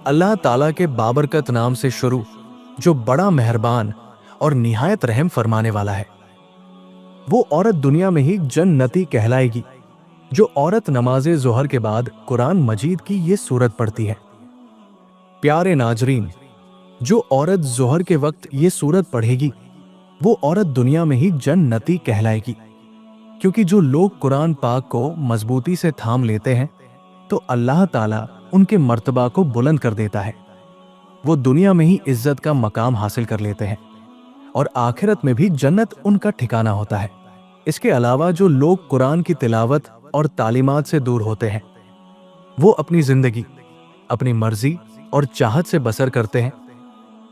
अल्लाह ताला के बाबरकत नाम से शुरू, जो बड़ा मेहरबान और निहायत रहम फरमाने वाला है। वो औरत दुनिया में ही जन्नती कहलाएगी जो औरत नमाजे ज़ोहर के बाद कुरान मजीद की ये सूरत पढ़ती है। प्यारे नाजरीन, जो औरत ज़ोहर के वक्त ये सूरत पढ़ेगी वो औरत दुनिया में ही जन्नती कहलाएगी, क्योंकि जो लोग कुरान पाक को मजबूती से थाम लेते हैं तो अल्लाह ताला उनके मर्तबा को बुलंद कर देता है। वो दुनिया में ही इज्जत का मकाम हासिल कर लेते हैं और आखिरत में भी जन्नत उनका ठिकाना होता है। इसके अलावा जो लोग कुरान की तिलावत और तालीमात से दूर होते हैं वो अपनी जिंदगी अपनी मर्जी और चाहत से बसर करते हैं,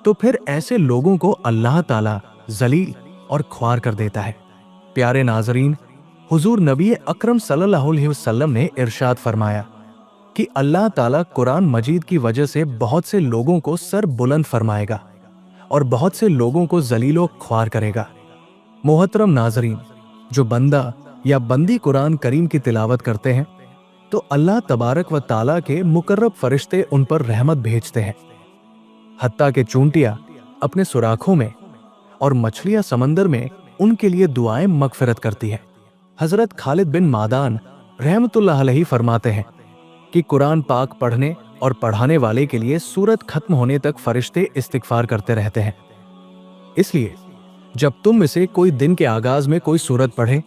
तो फिर ऐसे लोगों को अल्लाह ताला जलील और ख्वार कर देता है। प्यारे नाजरीन, हुजूर नबी अकरम सल्लल्लाहु अलैहि वसल्लम ने इरशाद फरमाया कि अल्लाह ताला कुरान मजीद की वजह से बहुत से लोगों को सर बुलंद फरमाएगा और बहुत से लोगों को जलीलो ख्वार करेगा। मोहतरम नाजरीन, जो बंदा या बंदी कुरान करीम की तिलावत करते हैं तो अल्लाह तबारक व ताला के मुकर्रब फरिश्ते उन पर रहमत भेजते हैं। हत्ता के चूंटियां अपने सुराखों में और मछलियां समंदर में उनके लिए दुआएं मगफिरत करती है। हजरत खालिद बिन मादान रहमतुल्लाह अलैहि फरमाते हैं कि कुरान पाक पढ़ने और पढ़ाने वाले के लिए सूरत खत्म होने तक फरिश्ते इस्तिगफार करते रहते हैं। इसलिए जब तुम में से कोई दिन के आगाज में कोई सूरत पढ़े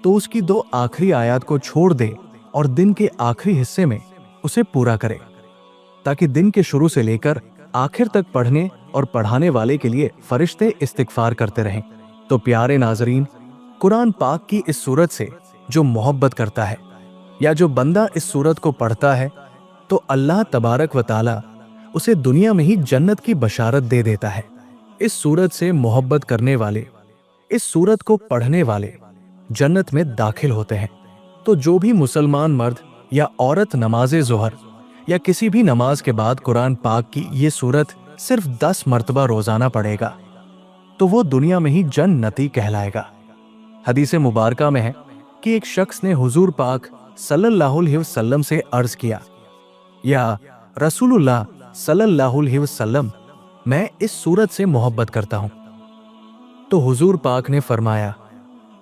तो उसकी 2 आखिरी आयत को छोड़ दे और दिन के आखिरी हिस्से में उसे पूरा करे, ताकि दिन के शुरू से लेकर आखिर तक पढ़ने और पढ़ाने वाले के लिए फरिश्ते इस्तिगफार करते रहें। तो प्यारे नाजरीन, कुरान पाक की इस सूरत से जो मोहब्बत करता है या जो बंदा इस सूरत को पढ़ता है तो अल्लाह तबारक व ताला उसे दुनिया में ही जन्नत की बशारत दे देता है। इस सूरत से मोहब्बत करने वाले, इस सूरत को पढ़ने वाले जन्नत में दाखिल होते हैं। तो जो भी मुसलमान मर्द या औरत नमाजे ज़ोहर या किसी भी नमाज के बाद कुरान पाक की ये सूरत सिर्फ 10 मरतबा रोजाना पढ़ेगा तो वो दुनिया में ही जन्नती कहलाएगा। हदीस मुबारका में है कि एक शख्स ने हुजूर पाक सल्लल्लाहु अलैहि वसल्लम से अर्ज किया, या रसूलुल्लाह सल्लल्लाहु अलैहि वसल्लम, मैं इस सूरत से मोहब्बत करता हूं। तो हुजूर पाक ने फरमाया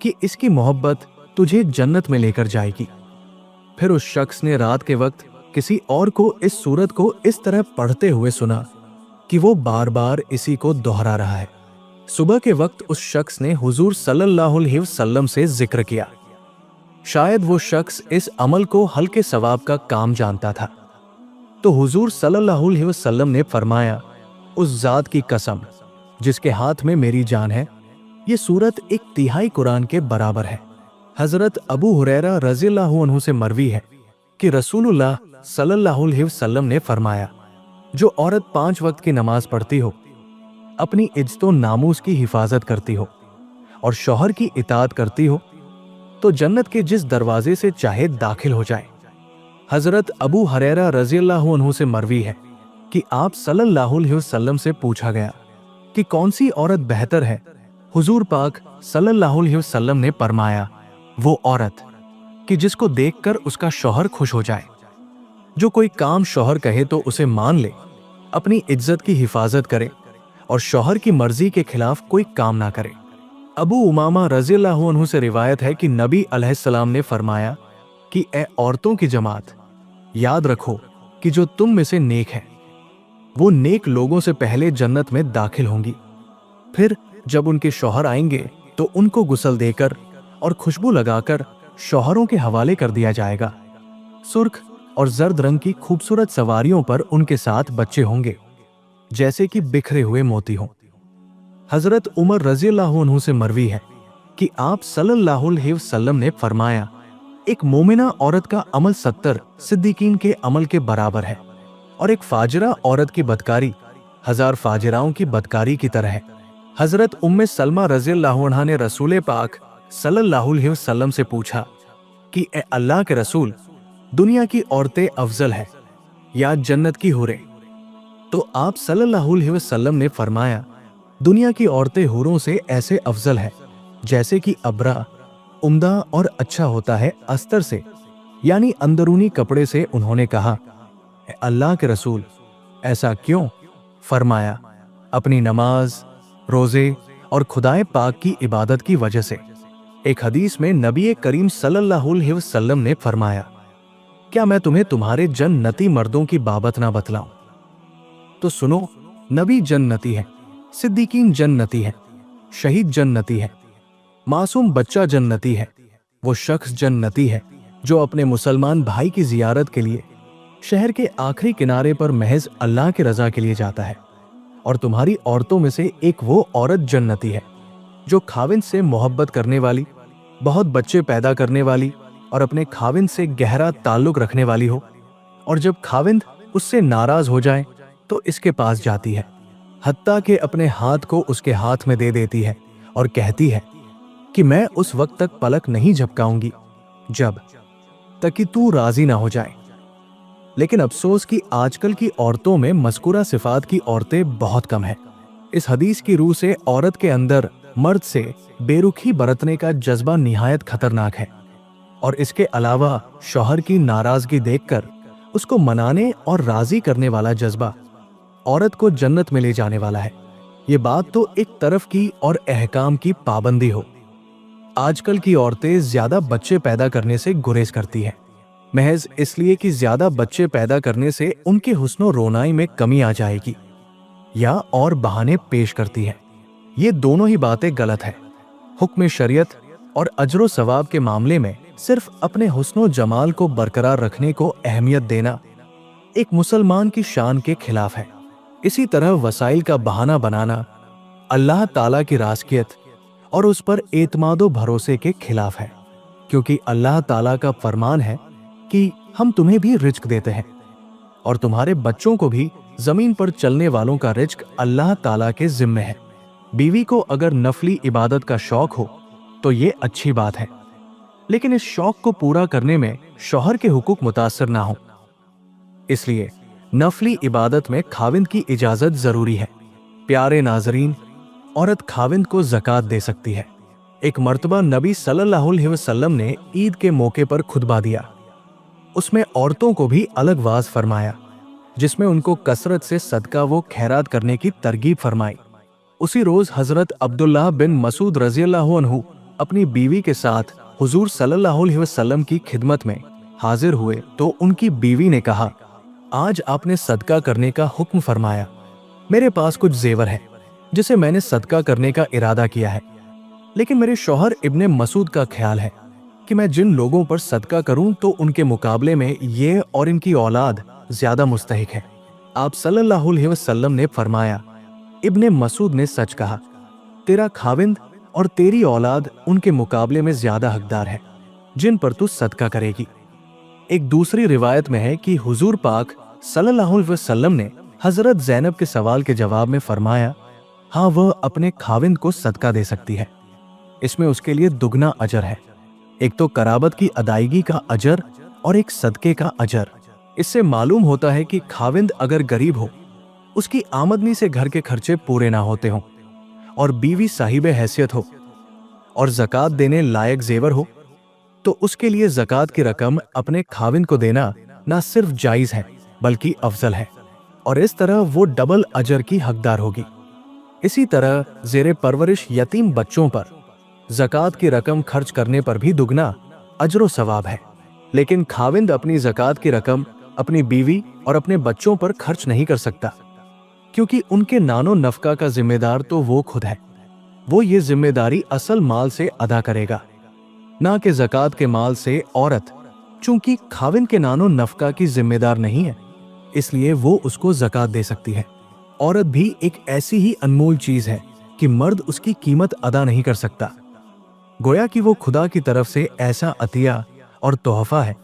कि इसकी मोहब्बत तुझे जन्नत में लेकर जाएगी। फिर उस शख्स ने रात के वक्त किसी और को इस सूरत को इस तरह पढ़ते हुए सुना कि वो बार बार इसी को दोहरा रहा है। सुबह के वक्त उस शख्स ने हुजूर सल्लल्लाहु अलैहि वसल्लम से जिक्र किया। शायद वो शख्स इस अमल को हल्के सवाब का काम जानता था। तो हुजूर सल्लल्लाहु अलैहि वसल्लम ने फरमाया, उस जात की कसम जिसके हाथ में मेरी जान है, ये सूरत 1/3 कुरान के बराबर है। हजरत अबू हुरैरा रज़ियल्लाहु अन्हु से मरवी है कि रसूलुल्लाह सल्लल्लाहु अलैहि वसल्लम ने फरमाया, जो औरत 5 वक्त की नमाज पढ़ती हो, अपनी इज्जतो नामूस की हिफाजत करती हो और शौहर की इताअत करती हो, तो जन्नत के जिस दरवाजे से चाहे दाखिल हो जाए। हजरत अबू हुरैरा रज़ियल्लाहु अन्हु से मरवी है कि आप सल्लल्लाहु अलैहि वसल्लम से पूछा गया कि कौन सी औरत बेहतर है। हुजूर पाक सल्लल्लाहु अलैहि वसल्लम ने फरमाया, वो औरत कि जिसको देखकर उसका शौहर खुश हो जाए, जो कोई काम शौहर कहे तो उसे मान ले, अपनी इज्जत की हिफाजत करे और शौहर की मर्जी के खिलाफ कोई काम ना करे। अबू उमामा रज़ियल्लाहु अन्हु से रिवायत है कि नबी अलैहिस्सलाम ने फरमाया कि ए औरतों की जमात, याद रखो कि जो तुम में से नेक है वो नेक लोगों से पहले जन्नत में दाखिल होंगी। फिर जब उनके शौहर आएंगे तो उनको गुस्ल देकर और खुशबू लगाकर शौहरों के हवाले कर दिया जाएगा। सुर्ख और जर्द रंग की खूबसूरत सवारियों पर उनके साथ बच्चे होंगे जैसे कि बिखरे हुए मोती हों। हजरत उमर रज़ियल्लाहु अन्हु से मरवी है कि आप सल्लल्लाहु अलैहि वसल्लम ने फरमाया, एक मोमिना औरत का अमल 70 सिद्दीकीन के अमल के बराबर है और एक फाजिरा औरत की बदकारी 1000 फाजिराओं की बदकारी की तरह है। हजरत उम्मे सलमा रज़ियल्लाहु अन्हा ने रसूल पाक सल्लल्लाहु अलैहि वसल्लम से पूछा कि ए अल्लाह के रसूल, दुनिया की औरतें अफजल है या जन्नत की हुरें? तो आप सल्लल्लाहु अलैहि वसल्लम ने फरमाया, दुनिया की औरतें हुरों से ऐसे अफजल है जैसे कि अबरा उम्दा और अच्छा होता है अस्तर से, यानी अंदरूनी कपड़े से। उन्होंने कहा, अल्लाह के रसूल, ऐसा क्यों? फरमाया, अपनी नमाज, रोजे और खुदाए पाक की इबादत की वजह से। एक हदीस में नबी करीम सल्लल्लाहु अलैहि वसल्लम ने फरमाया, क्या मैं तुम्हें तुम्हारे जन्नती मर्दों की बाबत ना बतलाऊं? तो सुनो, नबी जन्नती है, सिद्दीकीन जन्नती है, शहीद जन्नती है, मासूम बच्चा जन्नती है, वो शख्स जन्नती है जो अपने मुसलमान भाई की जियारत के लिए शहर के आखिरी किनारे पर महज अल्लाह की रजा के लिए जाता है। और तुम्हारी औरतों में से एक वो औरत जन्नती है जो खाविंद से मोहब्बत करने वाली, बहुत बच्चे पैदा करने वाली और अपने खाविंद से गहरा ताल्लुक रखने वाली हो, और जब खाविंद उससे नाराज हो जाए तो इसके पास जाती है, हत्ता के अपने हाथ को उसके हाथ में दे देती है और कहती है कि मैं उस वक्त तक पलक नहीं झपकाऊंगी जब तक कि तू राजी ना हो जाए। लेकिन अफसोस कि आजकल की औरतों में मज़कूरा सिफात की औरतें बहुत कम हैं। इस हदीस की रूह से औरत के अंदर मर्द से बेरुखी बरतने का जज्बा निहायत खतरनाक है, और इसके अलावा शौहर की नाराजगी देखकर उसको मनाने और राजी करने वाला जज्बा औरत को जन्नत में ले जाने वाला है। ये बात तो एक तरफ की और अहकाम की पाबंदी हो। आजकल की औरतें ज्यादा बच्चे पैदा करने से गुरेज करती हैं, महज इसलिए कि ज्यादा बच्चे पैदा करने से उनके हुस्नो रोनाई में कमी आ जाएगी, या और बहाने पेश करती है। ये दोनों ही बातें गलत है। हुक्म शरीयत और अजरो सवाब के मामले में सिर्फ अपने हुस्नो जमाल को बरकरार रखने को अहमियत देना एक मुसलमान की शान के खिलाफ है। इसी तरह वसाइल का बहाना बनाना अल्लाह ताला की राज़कियत और उस पर एतमादो भरोसे के खिलाफ है, क्योंकि अल्लाह ताला का फरमान है कि हम तुम्हें भी रिज्क देते हैं और तुम्हारे बच्चों को भी। जमीन पर चलने वालों का रिज्क अल्लाह ताला के जिम्मे है। बीवी को अगर नफली इबादत का शौक हो तो ये अच्छी बात है, लेकिन इस शौक को पूरा करने में शौहर के हुकूक मुतासर ना हो। इसलिए नफली इबादत में खाविंद की इजाजत जरूरी है। प्यारे नाजरीन, औरत खाविंद को ज़कात दे सकती है। एक मर्तबा नबी सल्लल्लाहु अलैहि वसल्लम ने ईद के मौके पर खुतबा दिया। उसमें औरतों को भी अलग वाज फरमाया, जिसमें उनको कसरत से सदका व खैरात करने की तरगीब फरमाई। उसी रोज हजरत अब्दुल्लाह बिन मसूद रज़ियल्लाहु अन्हु अपनी बीवी के साथ हुजूर सल्लल्लाहु अलैहि वसल्लम की खिदमत में हाजिर हुए तो उनकी बीवी ने कहा, आज आपने सदका करने का हुक्म फरमाया। मेरे पास कुछ जेवर है जिसे मैंने सदका करने का इरादा किया है, लेकिन मेरे शौहर इब्ने मसूद का ख्याल है कि मैं जिन लोगों पर सदका करूं तो उनके मुकाबले में ये और इनकी औलाद ज्यादा मुस्तहिक है। आप सल्लल्लाहु अलैहि वसल्लम ने फरमाया, इब्ने मसूद ने सच कहा, तेरा खाविंद और तेरी औलाद उनके मुकाबले में ज्यादा हकदार है जिन पर तू सदका करेगी। एक दूसरी रिवायत में है कि हुजूर पाक सल्लल्लाहु अलैहि वसल्लम ने हजरत ज़ैनब के सवाल के जवाब में फरमाया, हाँ, वह अपने खाविंद को सदका दे सकती है, इसमें उसके लिए दुगना अजर है। एक तो कराबत की अदायगी का अजर और एक सदके का अजर। इससे मालूम होता है कि खाविंद अगर गरीब हो, उसकी आमदनी से घर के खर्चे पूरे ना होते हों, और बीवी साहिबे हैसियत हो और ज़कात देने लायक जेवर हो, तो उसके लिए ज़कात की रकम अपने खाविंद को देना ना सिर्फ जायज़ है बल्कि अफजल है, और इस तरह वो डबल अजर की हकदार होगी। इसी तरह ज़ेरे परवरिश यतीम बच्चों पर ज़कात की रकम खर्च करने पर भी दुगना अजर व सवाब है। लेकिन खाविंद अपनी ज़कात की रकम अपनी बीवी और अपने बच्चों पर खर्च नहीं कर सकता, क्योंकि उनके नानो नफका का जिम्मेदार तो वो खुद है। वो ये जिम्मेदारी असल माल से अदा करेगा, ना कि ज़कात के माल से। औरत चूंकि खाविंद के नानो नफका की जिम्मेदार नहीं है, इसलिए वो उसको ज़कात दे सकती है। औरत भी एक ऐसी ही अनमोल चीज है कि मर्द उसकी कीमत अदा नहीं कर सकता। गोया कि वो खुदा की तरफ से ऐसा अतिया और तोहफा है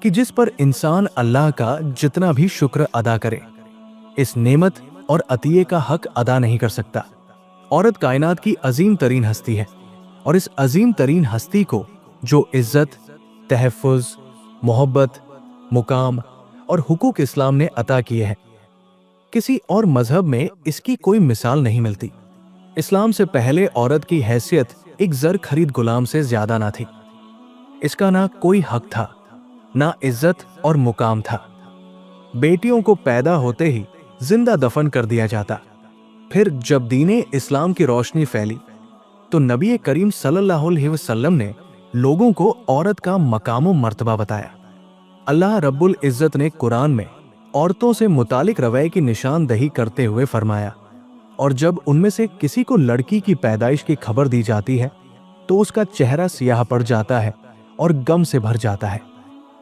कि जिस पर इंसान अल्लाह का जितना भी शुक्र अदा करे, इस नेमत और अतिये का हक अदा नहीं कर सकता। औरत कायनात की अजीम तरीन हस्ती है, और इस अजीम तरीन हस्ती को जो इज्जत, तहफ़्फ़ुज़, मोहब्बत, मुकाम और हुकूक इस्लाम ने अता किए हैं, किसी और मजहब में इसकी कोई मिसाल नहीं मिलती। इस्लाम से पहले औरत की हैसियत एक ज़र खरीद गुलाम से ज्यादा ना थी। इसका ना कोई हक था, ना इज्जत और मुकाम था। बेटियों को पैदा होते ही जिंदा दफन कर दिया जाता। फिर जब दीने इस्लाम की रोशनी फैली तो नबी करीम सल्लल्लाहु अलैहि वसल्लम ने लोगों को औरत का मकाम व मर्तबा बताया। अल्लाह रब्बुल इज्जत ने कुरान में औरतों से मुतालिक रवैये की निशानदही करते हुए फरमाया, और जब उनमें से किसी को लड़की की पैदाइश की खबर दी जाती है तो उसका चेहरा सियाह पड़ जाता है और गम से भर जाता है।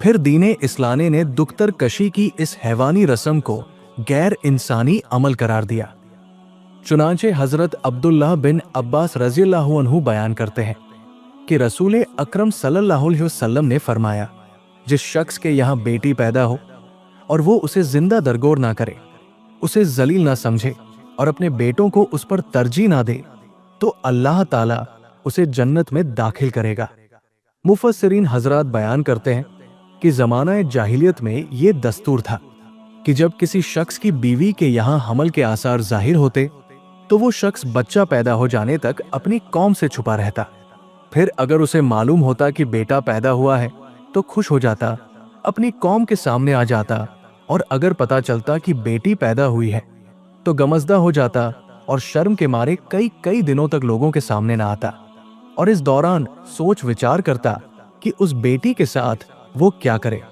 फिर दीने इस्लामी ने दुख्तर कशी की इस हैवानी रस्म को गैर इंसानी अमल करार दिया। चुनांचे हजरत अब्दुल्लाह बिन अब्बास रज़ियल्लाहु अन्हु बयान करते हैं कि रसूल अकरम सल्लल्लाहु अलैहि वसल्लम ने फरमाया, जिस शख्स के यहाँ बेटी पैदा हो और वो उसे जिंदा दरगोर ना करे, उसे जलील ना समझे और अपने बेटों को उस पर तरजीह ना दे, तो अल्लाह ताला उसे जन्नत में दाखिल करेगा। मुफस्सिरीन हजरात बयान करते हैं कि ज़माना जाहिलियत में ये दस्तूर था कि जब किसी शख्स की बीवी के यहाँ हमल के आसार जाहिर होते तो वो शख्स बच्चा पैदा हो जाने तक अपनी कौम से छुपा रहता। फिर अगर उसे मालूम होता कि बेटा पैदा हुआ है तो खुश हो जाता, अपनी कौम के सामने आ जाता, और अगर पता चलता कि बेटी पैदा हुई है तो गमज़दा हो जाता और शर्म के मारे कई कई दिनों तक लोगों के सामने ना आता, और इस दौरान सोच विचार करता कि उस बेटी के साथ वो क्या करे,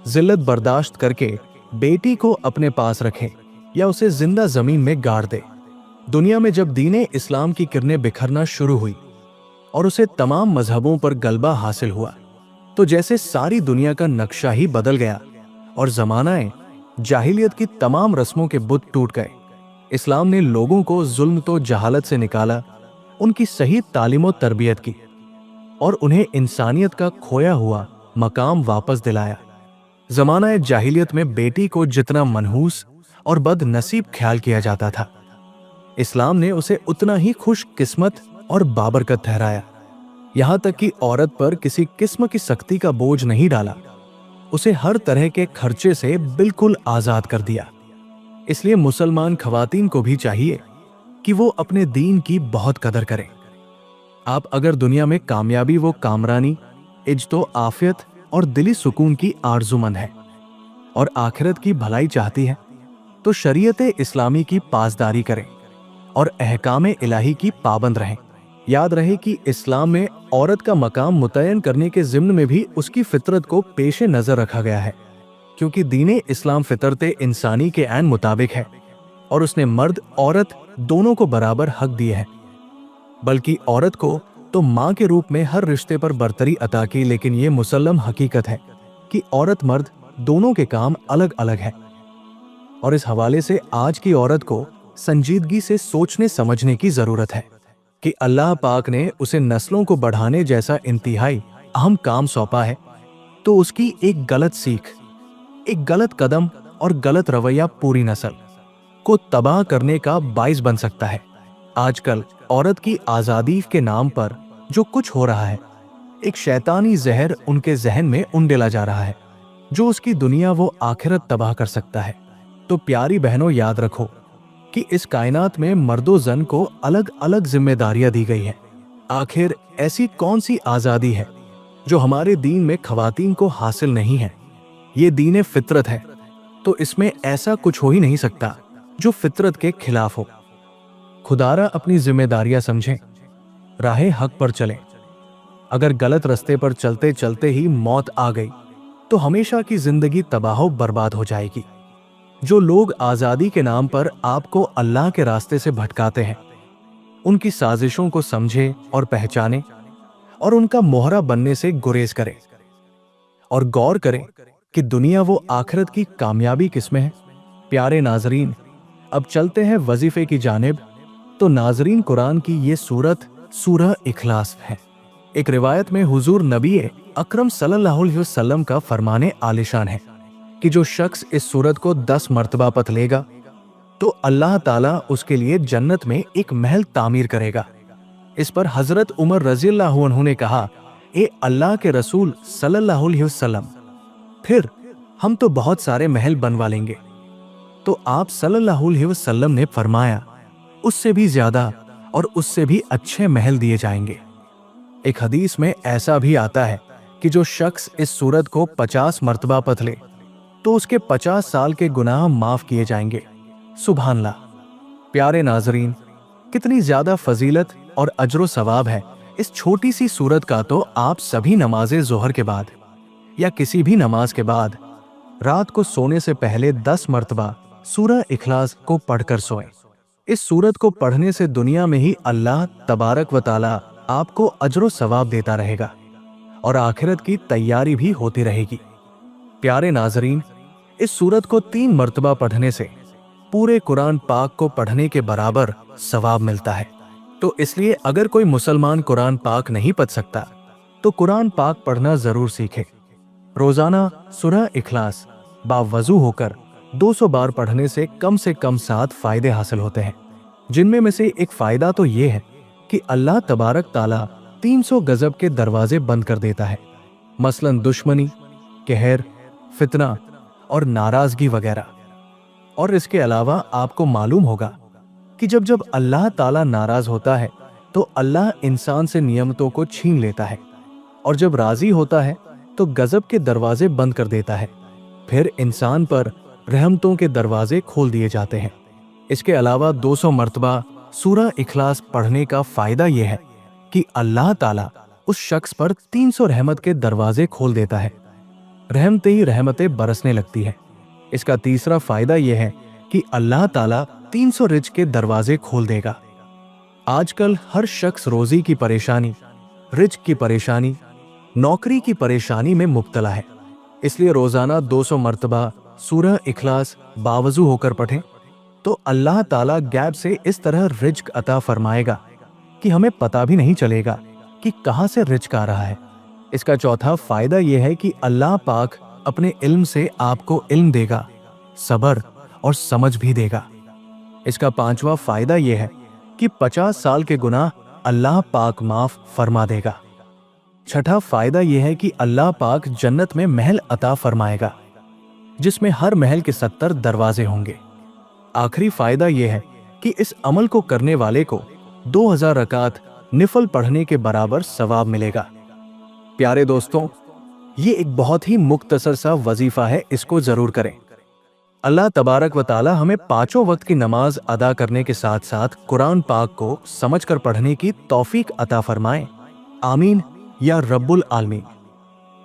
जिल्लत बर्दाश्त करके बेटी को अपने पास रखे या उसे जिंदा जमीन में गाड़ दे। दुनिया में जब दीने इस्लाम की किरणें बिखरना शुरू हुई और उसे तमाम मजहबों पर गलबा हासिल हुआ तो जैसे सारी दुनिया का नक्शा ही बदल गया और ज़मानाए जाहिलियत की तमाम रस्मों के बुत टूट गए। इस्लाम ने लोगों को जुल्म तो जहालत से निकाला, उनकी सही तालीम और तरबियत की और उन्हें इंसानियत का खोया हुआ मकाम वापस दिलाया। ज़माना जाहिलियत में बेटी को जितना मनहूस और बदनसीब ख्याल किया जाता था, इस्लाम ने उसे उतना ही खुश किस्मत और बाबरकत ठहराया। यहाँ तक कि औरत पर किसी किस्म की सख्ती का बोझ नहीं डाला, उसे हर तरह के खर्चे से बिल्कुल आज़ाद कर दिया। इसलिए मुसलमान खवातीन को भी चाहिए कि वो अपने दीन की बहुत कदर करें। आप अगर दुनिया में कामयाबी व कामरानी, इज्जतो आफियत और दिली सुकून की आरज़ूमंद है और आखिरत की भलाई चाहती है तो शरीयत इस्लामी की पासदारी करें और अहकाम इलाही की पाबंद रहें। याद रहे कि इस्लाम में औरत का मकाम मुतय्यन करने के ज़िम्न में भी उसकी फितरत को पेशे नज़र रखा गया है, क्योंकि दीने इस्लाम फितरत इंसानी के ऐन मुताबिक है और उसने मर्द औरत दोनों को बराबर हक दिए हैं। बल्कि औरत को तो माँ के रूप में हर रिश्ते पर बरतरी अता की, लेकिन ये मुसल्लम हकीकत है कि औरत मर्द दोनों के काम अलग अलग हैं। और इस हवाले से आज की औरत को संजीदगी से सोचने समझने की जरूरत है कि अल्लाह पाक ने उसे नस्लों को बढ़ाने जैसा इंतहाई अहम काम सौंपा है, तो उसकी एक गलत सीख, एक गलत कदम और गलत रवैया पूरी नस्ल को तबाह करने का बाइस बन सकता है। आजकल औरत की आज़ादी के नाम पर जो कुछ हो रहा है, एक शैतानी जहर उनके जहन में उंडेला जा रहा है, जो उसकी दुनिया वो आखिरत तबाह कर सकता है। तो प्यारी बहनों, याद रखो कि इस कायनात में मर्दो जन को अलग अलग जिम्मेदारियां दी गई हैं। आखिर ऐसी कौन सी आज़ादी है जो हमारे दीन में खवातीन को हासिल नहीं है? ये दीन फितरत है, तो इसमें ऐसा कुछ हो ही नहीं सकता जो फितरत के खिलाफ हो। खुदारा अपनी जिम्मेदारियां समझें, राहे हक पर चलें। अगर गलत रास्ते पर चलते चलते ही मौत आ गई तो हमेशा की जिंदगी तबाह बर्बाद हो जाएगी। जो लोग आज़ादी के नाम पर आपको अल्लाह के रास्ते से भटकाते हैं, उनकी साजिशों को समझे और पहचाने और उनका मोहरा बनने से गुरेज करें और गौर करें कि दुनिया वो आखिरत की कामयाबी किसमें है। प्यारे नाजरीन, अब चलते हैं वजीफे की जानिब। तो नाजरीन, कुरान की ये सूरत सूरह इखलास है। एक रिवायत में हुजूर नबी अकरम सल्लल्लाहु अलैहि वसल्लम का फरमाने आलिशान है कि जो शख्स इस सूरत को 10 मर्तबा पढ़ लेगा तो अल्लाह ताला उसके लिए जन्नत में एक महल तामीर करेगा। इस पर हजरत उमर रज़ियल्लाहु अन्हु ने कहा, ए अल्लाह के रसूल सल्लल्लाहु अलैहि वसल्लम, फिर हम तो बहुत सारे महल बनवा लेंगे। तो आप सल्लल्लाहु अलैहि वसल्लम ने फरमाया, उससे भी ज्यादा और उससे भी अच्छे महल दिए जाएंगे। एक हदीस में ऐसा भी आता है कि जो शख्स इस सूरत को 50 मर्तबा पढ़ ले तो उसके 50 साल के गुनाह माफ किए जाएंगे सुभान अल्लाह। प्यारे नाजरीन, कितनी ज्यादा फजीलत और अजर सवाब है इस छोटी सी सूरत का। तो आप सभी नमाज़े ज़ोहर के बाद या किसी भी नमाज के बाद रात को सोने से पहले 10 मरतबा सूरह इखलास को पढ़कर सोएं। इस सूरत को पढ़ने से दुनिया में ही अल्लाह तबारक व ताला आपको अजर सवाब देता रहेगा और आखिरत की तैयारी भी होती रहेगी। प्यारे नाजरीन, इस सूरत को 3 मरतबा पढ़ने से पूरे कुरान पाक को पढ़ने के बराबर सवाब मिलता है। तो इसलिए अगर कोई मुसलमान कुरान पाक नहीं पढ़ सकता तो कुरान पाक पढ़ना जरूर सीखे। रोजाना सूरह इखलास बावजू होकर 200 बार पढ़ने से कम 7 फायदे हासिल होते हैं, जिनमें में से एक फायदा तो ये है कि अल्लाह तबारक ताला 300 गजब के दरवाजे बंद कर देता है, मसलन दुश्मनी, कहर, फितना और नाराजगी वगैरह। और इसके अलावा आपको मालूम होगा कि जब जब अल्लाह ताला नाराज होता है तो अल्लाह इंसान से नियमतों को छीन लेता है, और जब राजी होता है तो गजब के दरवाजे बंद कर देता है, फिर इंसान पर रहमतों के दरवाजे खोल दिए जाते हैं। इसके अलावा 200 मरतबा सूरह इखलास पढ़ने का फायदा यह है कि अल्लाह ताला उस शख्स पर 300 रहमत के दरवाजे खोल देता है, रहमतें ही रहमतें बरसने लगती है। इसका तीसरा फायदा यह है कि अल्लाह ताला 300 रिज्क के दरवाजे खोल देगा। आजकल हर शख्स रोजी की परेशानी, रिज्क की परेशानी, नौकरी की परेशानी में मुब्तला है, इसलिए रोजाना 200 मरतबा सूरह इखलास बावजू होकर पढ़ें तो अल्लाह ताला गैब से इस तरह रिज्क अता फरमाएगा कि हमें पता भी नहीं चलेगा कि कहां से रिज्क आ रहा है। इसका चौथा फायदा यह है कि अल्लाह पाक अपने इल्म से आपको इल्म देगा, सब्र और समझ भी देगा। इसका पांचवा फायदा यह है कि 50 साल के गुनाह अल्लाह पाक माफ फरमा देगा। छठा फायदा यह है कि अल्लाह पाक जन्नत में महल अता फरमाएगा, जिसमें हर महल के 70 दरवाजे होंगे। आखिरी फायदा यह है कि इस अमल को करने वाले को 2000 रकात निफल पढ़ने के बराबर सवाब मिलेगा। प्यारे दोस्तों, ये एक बहुत ही मुख्तसर सा वजीफा है, इसको जरूर करें। अल्लाह तबारक व ताला हमें 5 वक्त की नमाज अदा करने के साथ साथ कुरान पाक को समझकर पढ़ने की तौफीक अता फरमाए। आमीन या रब्बुल आलमीन।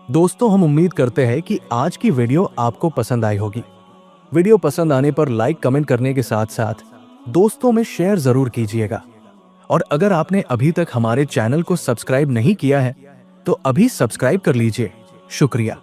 दोस्तों, हम उम्मीद करते हैं कि आज की वीडियो आपको पसंद आई होगी। वीडियो पसंद आने पर लाइक कमेंट करने के साथ साथ दोस्तों में शेयर जरूर कीजिएगा। और अगर आपने अभी तक हमारे चैनल को सब्सक्राइब नहीं किया है तो अभी सब्सक्राइब कर लीजिए। शुक्रिया।